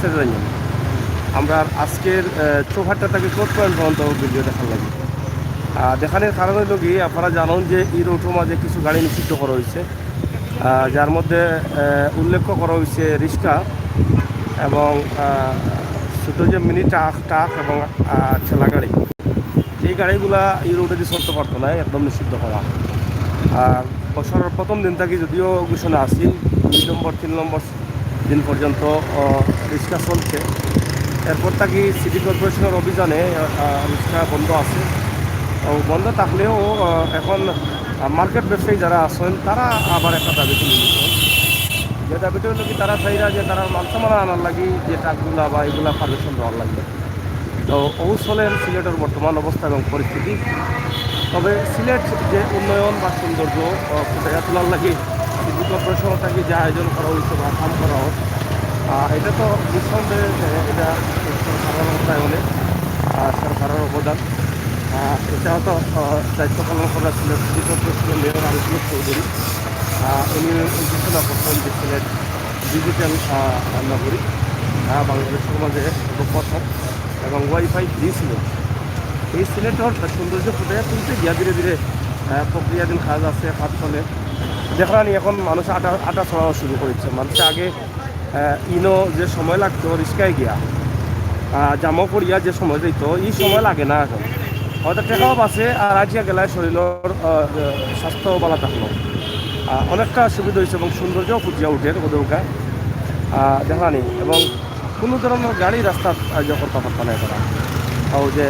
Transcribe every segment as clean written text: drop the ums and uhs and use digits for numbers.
বিস্তারিত জানি আমরা আজকের চৌহাট্টা থেকে কোর্ট পয়েন্ট পর্যন্ত ভিডিও দেখার লাগে। দেখানোর কারণ হইল কি, আপনারা জানেন যে এই রুটের মাঝে কিছু গাড়ি নিষিদ্ধ করা হয়েছে, যার মধ্যে উল্লেখ করা হয়েছে রিক্সা এবং ছোটো যে মিনি ট্রাক এবং ঠেলা গাড়ি। এই গাড়িগুলা এই রোডে দিয়ে চলতে পারতো না, একদম নিষিদ্ধ করা। আর বছরের প্রথম দিন থেকে যদিও ঘোষণা আসছিল 2 নম্বর 3 নম্বর দিন পর্যন্ত রিক্সা চলছে, এরপর থাকি সিটি কর্পোরেশনের অভিযানে রিক্সা বন্ধ আছে। বন্ধ থাকলেও এখন মার্কেট ব্যবসায়ী যারা আছেন তারা আবার একটা দাবি তুলে নিচ্ছেন। যে দাবিটা হলো কি, তারা চাইরা যে তারা মালসামাল আনার লাগি যে ট্রাকগুলা বা এগুলা পারমিশন দেওয়ার লাগবে। তো অবসলের সিলেটের বর্তমান অবস্থা এবং পরিস্থিতি, তবে সিলেট যে উন্নয়ন বা সৌন্দর্য ফুটাইয়া তোলার লাগে সিটি কর্পোরেশন থেকে যে আয়োজন করা হয়েছে বা কাম করা হোক, এটা তো নিঃসন্দেহে এটা সরকারের অর্থায়নে সরকারের অবদান। এটা হয়তো দায়িত্ব পালন করা সিলেট সিটি কর্পোরেশনের মেয়র আরিফুল চৌধুরী। উনি ঘোষণা করতেন যে সিলেট ডিজিটাল নগরী, বাংলাদেশের মাঝে প্রথম এবং ওয়াইফাই ফ্রি সিলেট। এই সিলেটের সৌন্দর্য ফুটে তুলতে গিয়া ধীরে ধীরে প্রক্রিয়াধীন কাজ আছে, কাজ চলে। দেখলানি এখন মানুষ আটা ছড়ানো শুরু করেছে। মানুষের আগে ইনো যে সময় লাগতো রিক্সায় গিয়া জামা পড়িয়া যে সময় দিত, এই সময় লাগে না এখন। হয়তো টেকাও আছে আর আজিয়া গেলায় শরীরের স্বাস্থ্য ভালো থাকলো, অনেকটা সুবিধা হয়েছে এবং সৌন্দর্যও ফুটিয়া উঠে ওদেরকে দেখানি। এবং কোনো ধরনের গাড়ি রাস্তা করতে পারত না করা, ও যে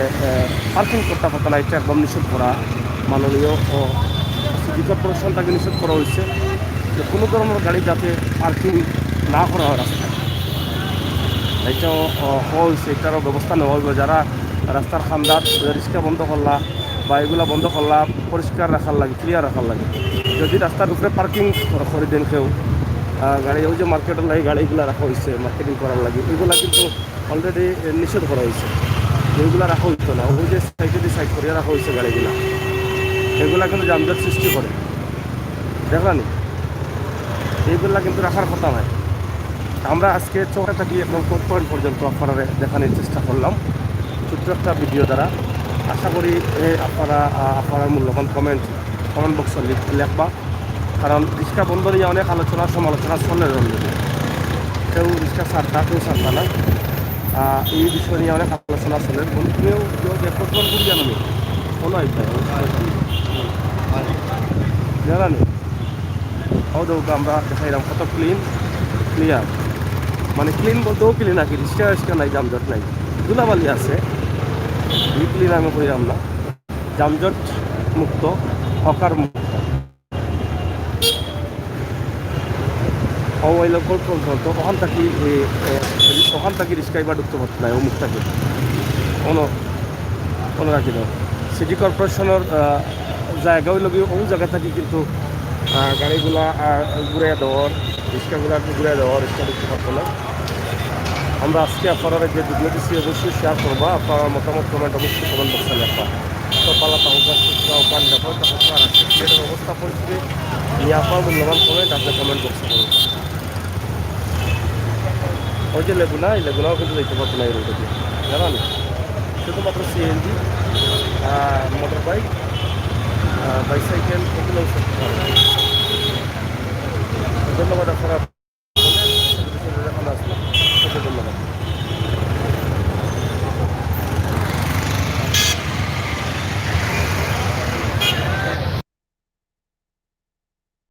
পার্কিং করতে পারত না, এটা একদম নিষেধ করা মাননীয় ও সিটি কর্পোরেশন তাকে নিষেধ করা হয়েছে যে কোনো ধরনের গাড়ি যাতে পার্কিং না করা হয় রাস্তায়। এটাও হয়েছে, এটারও ব্যবস্থা নেওয়া হইব। যারা রাস্তার খান্দাত রিক্সা বন্ধ করলা বা এগুলা বন্ধ করলা, পরিষ্কার রাখার লাগে, ক্লিয়ার রাখার লাগে। যদি রাস্তার উপরে পার্কিং করে দেন কেউ গাড়ি, ওই যে মার্কেটের লাগে গাড়িগুলো রাখা হয়েছে মার্কেটিং করার লাগে, এগুলা কিন্তু অলরেডি নিষেধ করা হয়েছে। এইগুলো রাখা হইতো না, ওই যে সাইডে দিয়ে সাইড করিয়া রাখা হয়েছে গাড়িগুলা, এগুলা কিন্তু যানজট সৃষ্টি করে। দেখলানি এইগুলা কিন্তু রাখার কথা নয়। আমরা আজকে চৌহাট্টা থাকি একদম কোর্ট পয়েন্ট পর্যন্ত আপনারা দেখানোর চেষ্টা করলাম ছোট্ট একটা ভিডিও দ্বারা। আশা করি আপনারা মূল্যবান কমেন্ট বক্সে লিখবা, কারণ রিক্সা বন্ধ নিয়ে অনেক আলোচনা সমালোচনা চলে অলরেডি। কেউ রিক্সা ছাড়তা, কেউ ছাড়তা না, এই বিষয় নিয়ে অনেক আলোচনা চলে। কেউ কেউ দেখতে করি জানি কোনো জানি হয়তো আমরা দেখাইলাম কত ক্লিয়ার, মানে ক্লিন বলতেও ক্লিন আর কি, রিক্সা নাই, যানজট নাই, ধুলাবালি আছে, এই ক্লিন আমি করিলাম না, যানজট মুক্ত, হকার মুক্ত। ওখান থাকি রিক্সা এবার ঢুকতে পারতো না, অমুক থাকি কোনো রাখি দাও। সিটি কর্পোরেশনের জায়গা হইল কি, ও জায়গা থাকি কিন্তু গাড়িগুলা ঘুরে দেওয়ার, রিক্সাগুলা ঘুরে দেওয়ার, রিক্সা ঢুকতে পারতো না। আমরা আজকে আপনারা যে ভিডিও দিচ্ছি অবশ্যই শেয়ার করবা, আপনারা মতামত কমেন্ট অবশ্যই কমেন্ট বক্সে লেখবা। তো পালা সিলেটের অবস্থা পরিস্থিতি নিয়ে আপনার মূল্যবান কমেন্ট আপনার কমেন্ট বক্সে করুন। ওই যে লেগুনা, এই লেগুনাও কিন্তু দেখতে পাচ্ছি না এই রোডে দিয়ে, জানান শুধুমাত্র সিএনজি, মোটর বাইক, বাইসাইকেল এগুলো ধন্যবাদ আপনারা।